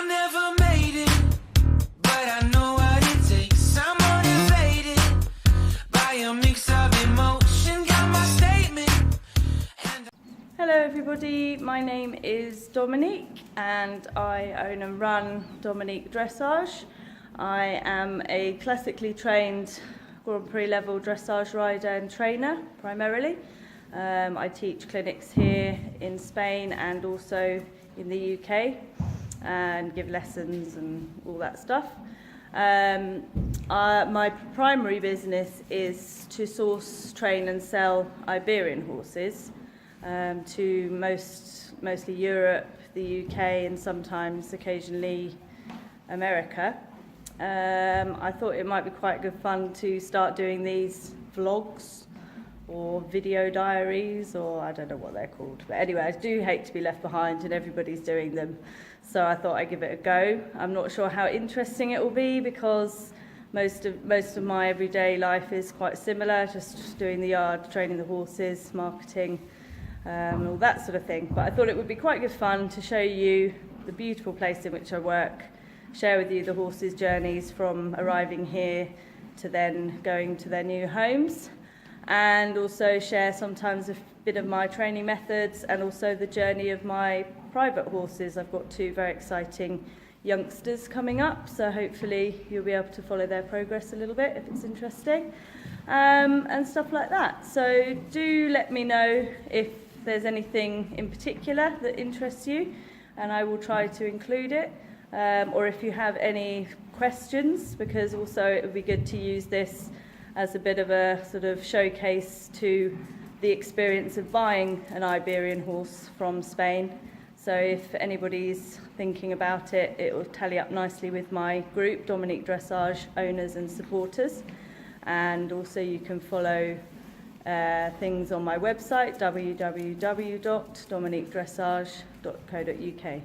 I never made it, but I know what it takes. I'm motivated by a mix of emotion. Got my statement. Hello everybody, my name is Dominique and I own and run Dominique Dressage. I am a classically trained Grand Prix level dressage rider and trainer primarily. I teach clinics here in Spain and also in the UK and give lessons and all that stuff. My primary business is to source, train and sell Iberian horses to mostly Europe, the UK and sometimes occasionally America. I thought it might be quite good fun to start doing these vlogs or video diaries, or I don't know what they're called, but anyway, I do hate to be left behind and everybody's doing them, so I thought I'd give it a go. I'm not sure how interesting it will be because most of my everyday life is quite similar, just doing the yard, training the horses, marketing, all that sort of thing. But I thought it would be quite good fun to show you the beautiful place in which I work, share with you the horses' journeys from arriving here to then going to their new homes, and also share sometimes a bit of my training methods and also the journey of my private horses. I've got two very exciting youngsters coming up, so hopefully you'll be able to follow their progress a little bit if it's interesting, and stuff like that. So do let me know if there's anything in particular that interests you, and I will try to include it, or if you have any questions, because also it would be good to use this as a bit of a sort of showcase to the experience of buying an Iberian horse from Spain. So if anybody's thinking about it, it will tally up nicely with my group, Dominique Dressage Owners and Supporters. And also you can follow things on my website, www.dominiquedressage.co.uk.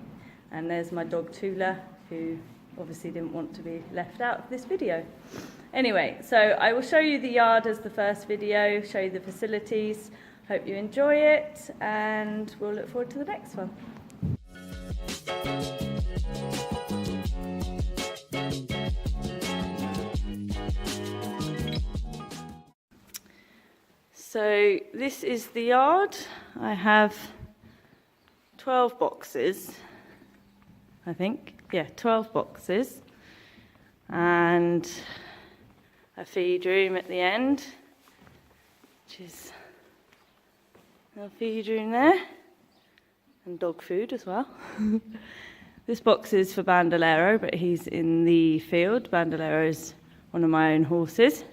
And there's my dog Tula, who obviously didn't want to be left out of this video. Anyway, so I will show you the yard as the first video, show you the facilities. Hope you enjoy it, and we'll look forward to the next one. So this is the yard. I have 12 boxes, I think. Yeah, 12 boxes. And a feed room at the end, which is a feed room there, and dog food as well. This box is for Bandolero, but he's in the field. Bandolero is one of my own horses.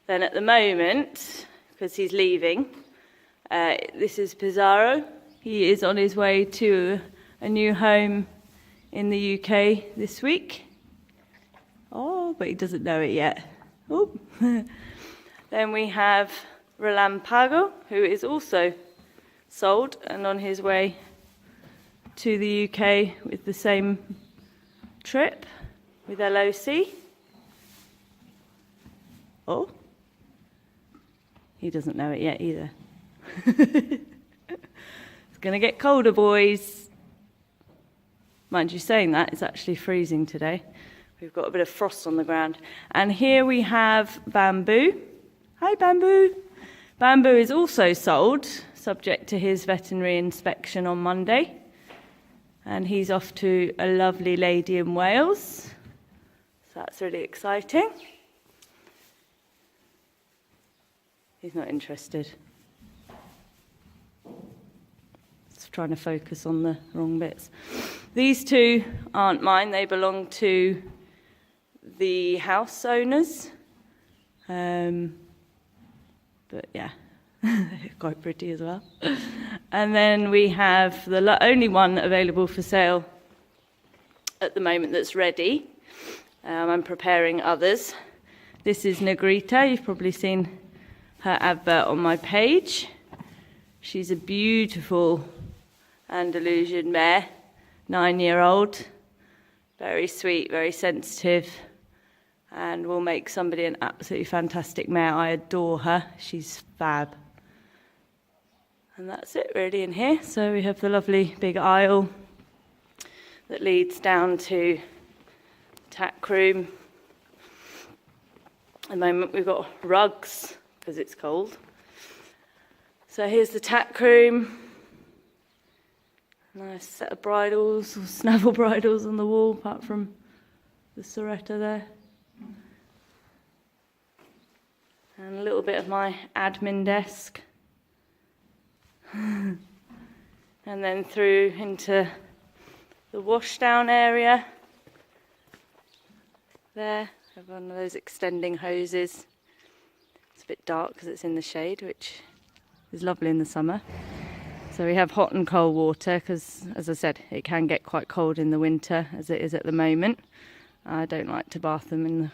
Then at the moment, because he's leaving, this is Pizarro. He is on his way to a new home in the UK this week. Oh, but he doesn't know it yet. Oh. Then we have Relampago, who is also sold and on his way to the UK with the same trip with LOC. Oh, he doesn't know it yet either. It's going to get colder, boys. Mind you saying that, it's actually freezing today. We've got a bit of frost on the ground. And here we have Bamboo. Hi, Bamboo. Bamboo is also sold, subject to his veterinary inspection on Monday. And he's off to a lovely lady in Wales. So that's really exciting. He's not interested. It's trying to focus on the wrong bits. These two aren't mine. They belong to the house owners. But yeah, they're quite pretty as well. And then we have the only one available for sale at the moment that's ready. I'm preparing others. This is Negrita. You've probably seen her advert on my page. She's a beautiful Andalusian mare, 9-year-old, very sweet, very sensitive, and will make somebody an absolutely fantastic mare. I adore her. She's fab. And that's it really in here. So we have the lovely big aisle, that leads down to the tack room. At the moment we've got rugs because it's cold. So here's the tack room. Nice set of bridles, or snaffle bridles on the wall, apart from the Soretta there. And a little bit of my admin desk. And then through into the washdown area. There, I have one of those extending hoses. It's a bit dark because it's in the shade, which is lovely in the summer. So we have hot and cold water because, as I said, it can get quite cold in the winter as it is at the moment. I don't like to bath them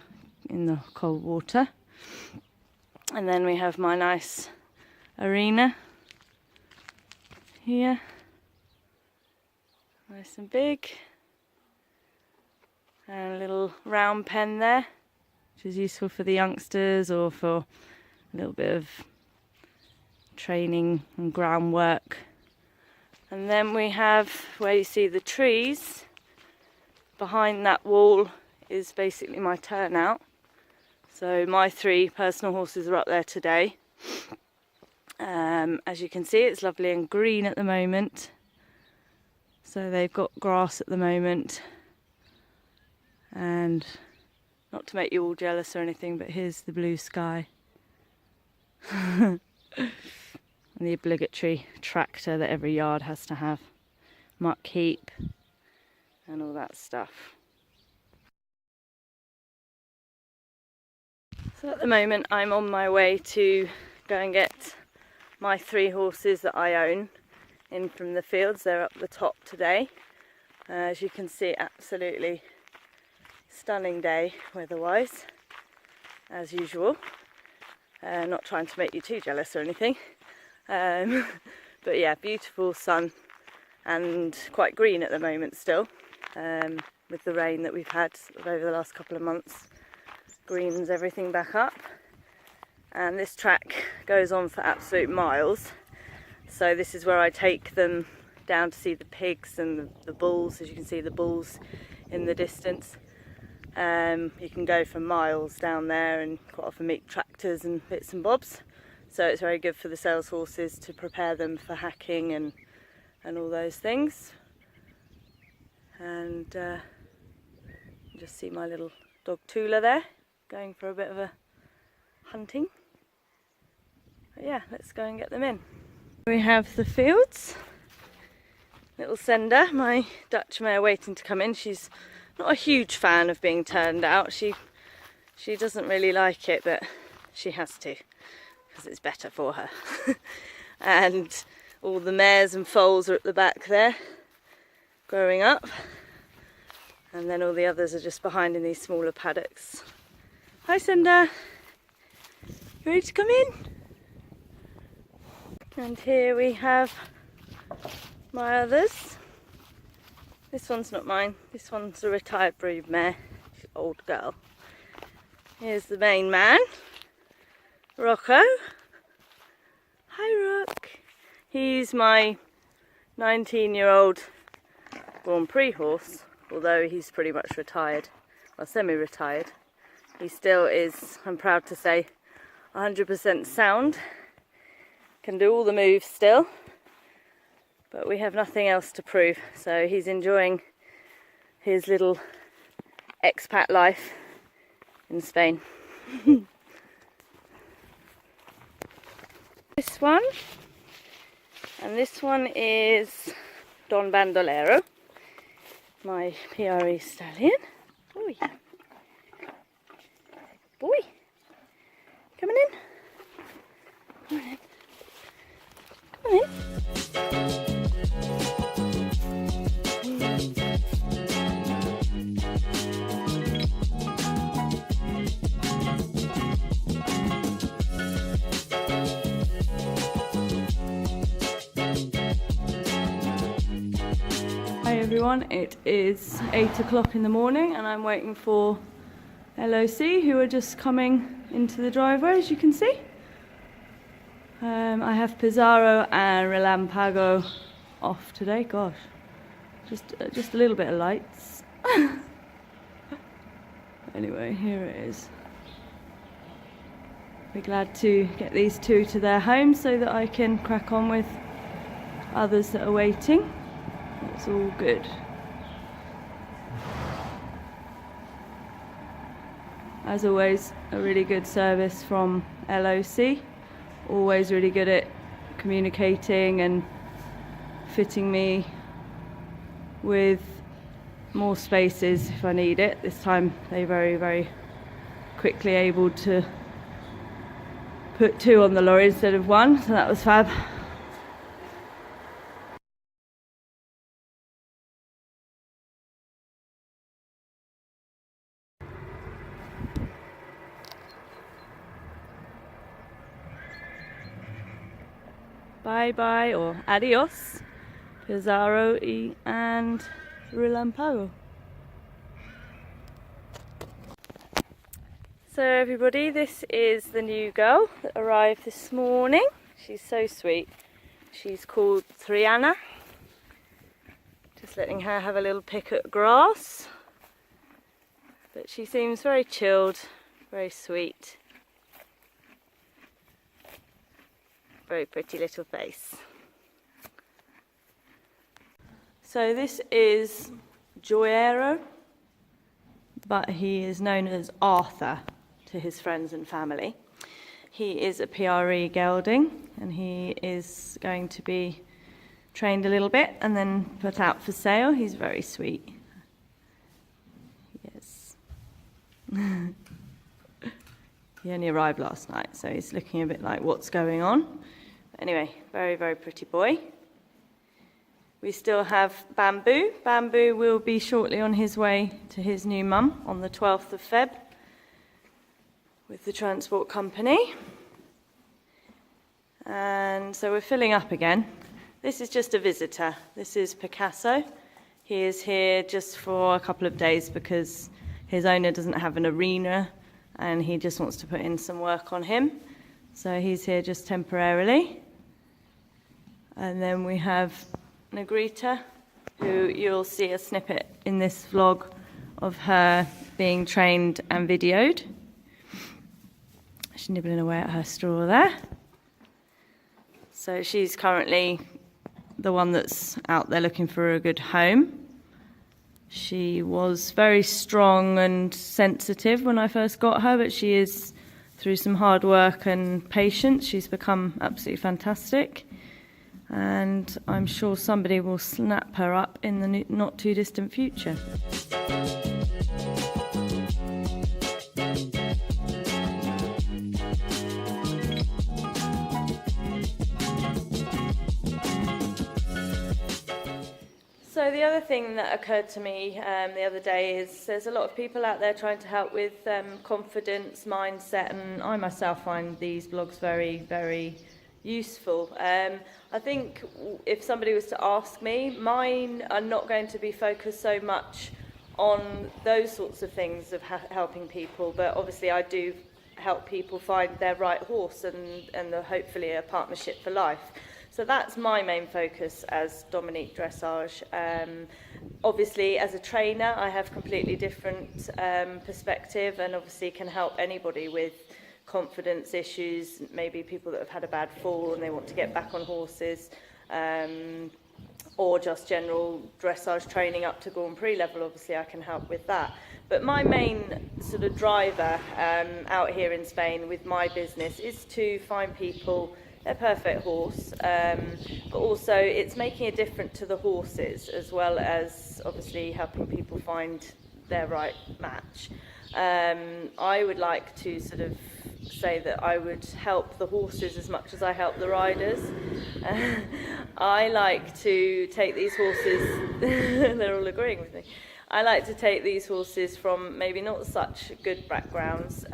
in the cold water. And then we have my nice arena here. Nice and big. And a little round pen there, which is useful for the youngsters or for a little bit of training and groundwork. And then we have where you see the trees. Behind that wall is basically my turnout. So my 3 personal horses are up there today. As you can see, it's lovely and green at the moment. So they've got grass at the moment. And not to make you all jealous or anything, but here's the blue sky. And the obligatory tractor that every yard has to have. Muck heap and all that stuff. So at the moment I'm on my way to go and get my 3 horses that I own in from the fields. They're up the top today. As you can see, absolutely stunning day weather-wise, as usual. Not trying to make you too jealous or anything. But yeah, beautiful sun and quite green at the moment still, with the rain that we've had over the last couple of months. Greens everything back up, and this track goes on for absolute miles. So this is where I take them down to see the pigs and the bulls. As you can see, the bulls in the distance. You can go for miles down there and quite often meet tractors and bits and bobs. So it's very good for the sales horses to prepare them for hacking and all those things. And just see my little dog Tula there, going for a bit of a hunting. But yeah, let's go and get them in. We have the fields. Little Sender, my Dutch mare, waiting to come in. She's not a huge fan of being turned out. She doesn't really like it, but she has to, because it's better for her. And all the mares and foals are at the back there, growing up. And then all the others are just behind in these smaller paddocks. Hi Cinder, you ready to come in? And here we have my others. This one's not mine, this one's a retired brood mare. She's an old girl. Here's the main man, Rocco. Hi Rock. He's my 19-year-old Grand Prix horse, although he's pretty much retired, well, semi-retired. He still is, I'm proud to say, 100% sound. Can do all the moves still, but we have nothing else to prove. So he's enjoying his little expat life in Spain. This one, and this one is Don Bandolero, my PRE stallion. Oh yeah. Boy, coming in. Come on in. Come on in. Hi everyone, it is 8 o'clock in the morning and I'm waiting for LOC, who are just coming into the driveway, as you can see. I have Pizarro and Relampago off today. Gosh, Just a little bit of lights. Anyway, here it is. Be glad to get these two to their home so that I can crack on with others that are waiting. It's all good. As always, a really good service from LOC. Always really good at communicating and fitting me with more spaces if I need it. This time they're very, very quickly able to put two on the lorry instead of one, so that was fab. Bye bye or adios, Pizarro and Relampago. So everybody, this is the new girl that arrived this morning. She's so sweet. She's called Triana. Just letting her have a little pick at grass. But she seems very chilled, very sweet. Very pretty little face. So this is Joyero, but he is known as Arthur to his friends and family. He is a PRE gelding, and he is going to be trained a little bit and then put out for sale. He's very sweet. Yes. He only arrived last night, so he's looking a bit like what's going on. But anyway, very, very pretty boy. We still have Bamboo. Bamboo will be shortly on his way to his new mum on the 12th of Feb with the transport company. And so we're filling up again. This is just a visitor. This is Picasso. He is here just for a couple of days because his owner doesn't have an arena and he just wants to put in some work on him. So he's here just temporarily. And then we have Negrita, who you'll see a snippet in this vlog of her being trained and videoed. She's nibbling away at her straw there. So she's currently the one that's out there looking for a good home. She was very strong and sensitive when I first got her, but she is, through some hard work and patience, she's become absolutely fantastic. And I'm sure somebody will snap her up in the not too distant future. So the other thing that occurred to me the other day is there's a lot of people out there trying to help with confidence, mindset, and I myself find these blogs very, very useful. I think if somebody was to ask me, mine are not going to be focused so much on those sorts of things of helping people, but obviously I do help people find their right horse and hopefully a partnership for life. So that's my main focus as Dominique Dressage. Obviously, as a trainer, I have completely different perspective and obviously can help anybody with confidence issues, maybe people that have had a bad fall and they want to get back on horses, or just general dressage training up to Grand Prix level. Obviously, I can help with that. But my main sort of driver out here in Spain with my business is to find people their perfect horse, but also it's making a difference to the horses as well as obviously helping people find their right match. I would like to sort of say that I would help the horses as much as I help the riders. I like to take these horses, they're all agreeing with me. I like to take these horses from maybe not such good backgrounds,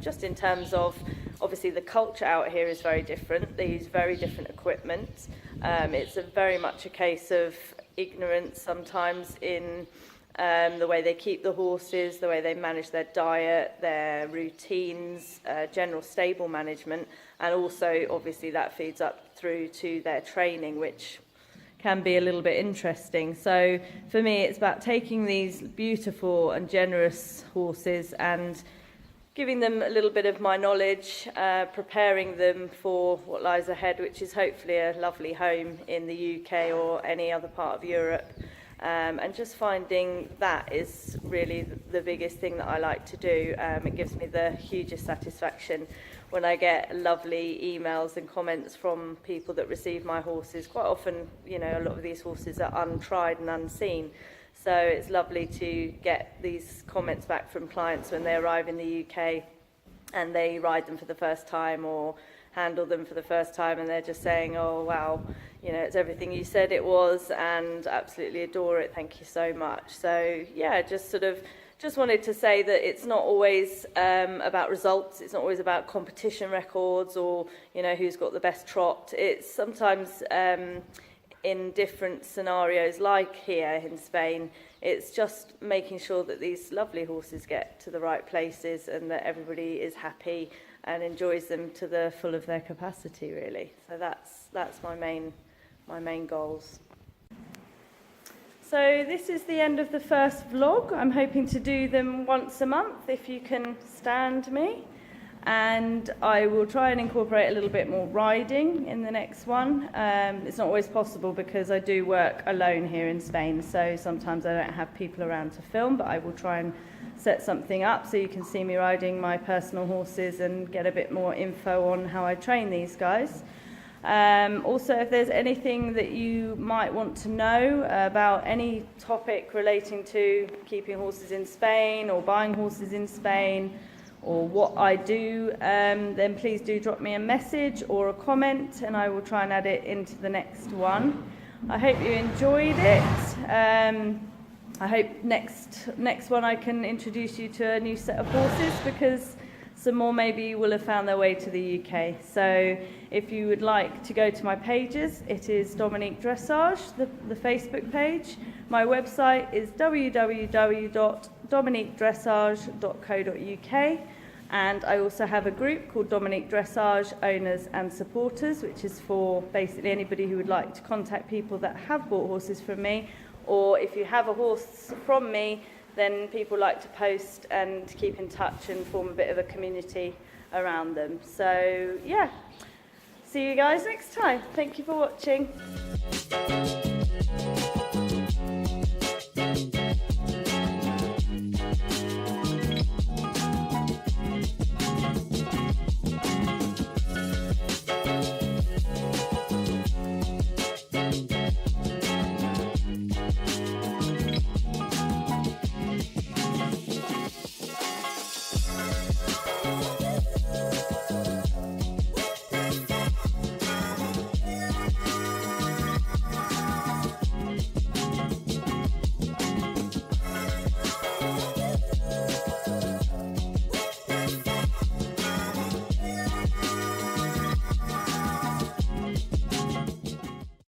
just in terms of, obviously the culture out here is very different. They use very different equipment. It's very much a case of ignorance sometimes in the way they keep the horses, the way they manage their diet, their routines, general stable management, and also obviously that feeds up through to their training, which can be a little bit interesting. So for me, it's about taking these beautiful and generous horses and giving them a little bit of my knowledge, preparing them for what lies ahead, which is hopefully a lovely home in the UK or any other part of Europe. And just finding that is really the biggest thing that I like to do. It gives me the hugest satisfaction when I get lovely emails and comments from people that receive my horses. Quite often, you know, a lot of these horses are untried and unseen. So it's lovely to get these comments back from clients when they arrive in the UK and they ride them for the first time or handle them for the first time, and they're just saying, oh wow, you know, it's everything you said it was, and absolutely adore it, thank you so much. So yeah, just wanted to say that it's not always about results, it's not always about competition records or, you know, who's got the best trot. It's sometimes in different scenarios, like here in Spain, it's just making sure that these lovely horses get to the right places and that everybody is happy and enjoys them to the full of their capacity, really. So that's my main goals. So this is the end of the first vlog. I'm hoping to do them once a month, if you can stand me. And I will try and incorporate a little bit more riding in the next one. It's not always possible because I do work alone here in Spain, so sometimes I don't have people around to film, but I will try and set something up so you can see me riding my personal horses and get a bit more info on how I train these guys. Also, if there's anything that you might want to know about any topic relating to keeping horses in Spain or buying horses in Spain, or what I do, then please do drop me a message or a comment and I will try and add it into the next one. I hope you enjoyed it. I hope next one I can introduce you to a new set of horses, because some more maybe will have found their way to the UK. So if you would like to go to my pages, it is Dominique Dressage, the Facebook page. My website is www.dominiquedressage.co.uk, and I also have a group called Dominique Dressage Owners and Supporters, which is for basically anybody who would like to contact people that have bought horses from me, or if you have a horse from me, then people like to post and keep in touch and form a bit of a community around them. So yeah, see you guys next time. Thank you for watching.